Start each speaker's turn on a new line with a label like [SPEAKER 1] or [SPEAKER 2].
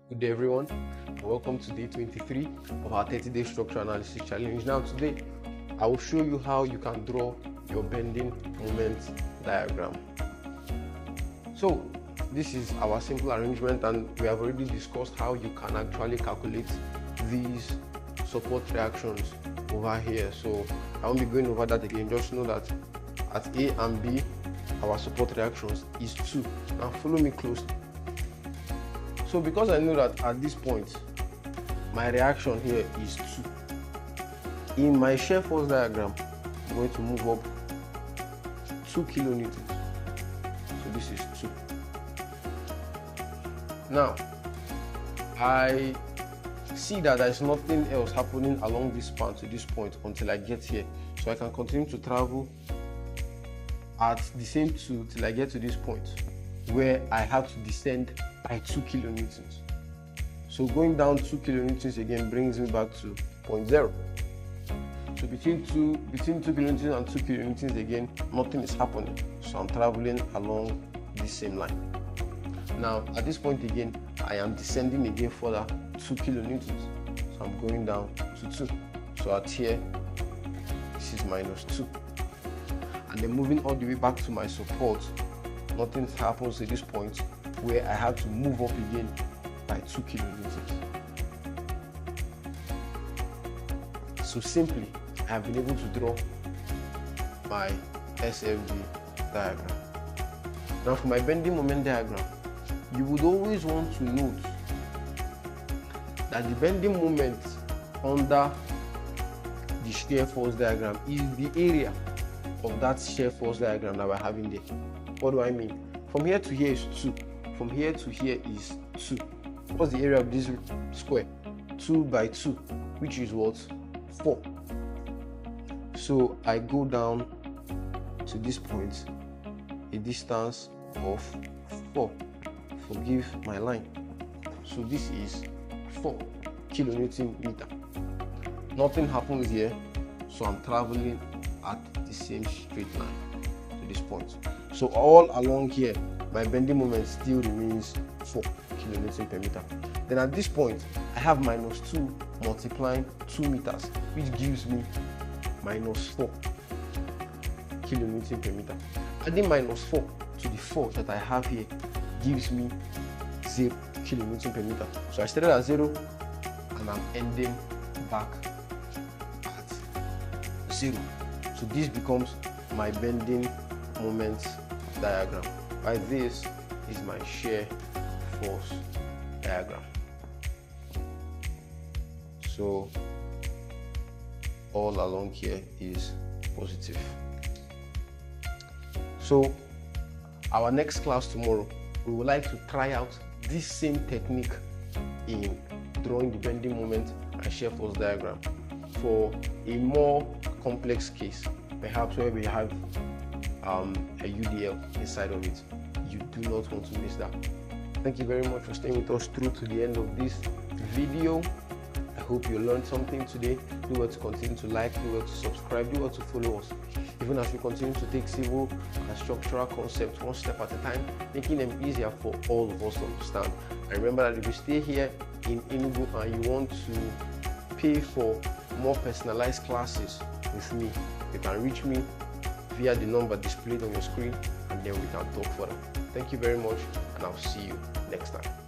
[SPEAKER 1] Good day everyone, welcome to day 23 of our 30-day structure analysis challenge. Now today I will show you how you can draw your bending moment diagram. So this is our simple arrangement, and we have already discussed how you can actually calculate these support reactions over here. So I won't be going over that again. Just know that at A and B our support reactions is 2. Now follow me closely. So because I know that at this point my reaction here is 2, in my shear force diagram I'm going to move up 2 kilonewtons. So this is 2. Now I see that there is nothing else happening along this span to this point until I get here, so I can continue to travel at the same 2 till I get to this point where I have to descend by 2 kilonewtons. So going down 2 kilonewtons again brings me back to 0.0. So between 2 kilonewtons and 2 kilonewtons again, nothing is happening. So I'm traveling along this same line. Now at this point again, I am descending again further 2 kilonewtons. So I'm going down to 2. So at here, this is -2. And then moving all the way back to my support, nothing happens at this point where I have to move up again by 2 kilonewtons. So simply, I have been able to draw my SFD diagram. Now for my bending moment diagram, you would always want to note that the bending moment under the shear force diagram is the area of that shear force diagram that we're having there. What do I mean? From here to here is 2. From here to here is 2. What's the area of this square? 2 by 2, which is what? 4. So I go down to this point, a distance of 4. Forgive my line. So this is 4 kilonewton meter. Nothing happens here, so I'm traveling at the same straight line to this point. So all along here, my bending moment still remains 4 kilonewton per meter. Then at this point, I have -2 multiplying 2 meters, which gives me -4 kilonewton per meter. Adding -4 to the 4 that I have here gives me 0 kilonewton per meter. So I started at 0 and I'm ending back at 0. So this becomes my bending moment diagram. By this is my shear force diagram. So all along here is positive. So our next class tomorrow, we would like to try out this same technique in drawing the bending moment and shear force diagram for a more complex case, perhaps where we have a UDL inside of it. You do not want to miss that. Thank you very much for staying with us through to the end of this video. I hope you learned something today. Do well to continue to like, do well to subscribe, do well to follow us, even as we continue to take civil and structural concepts one step at a time, making them easier for all of us to understand. And remember that if you stay here in Enugu and you want to pay for more personalized classes with me, you can reach me via the number displayed on your screen, and then we can talk further. Thank you very much, and I'll see you next time.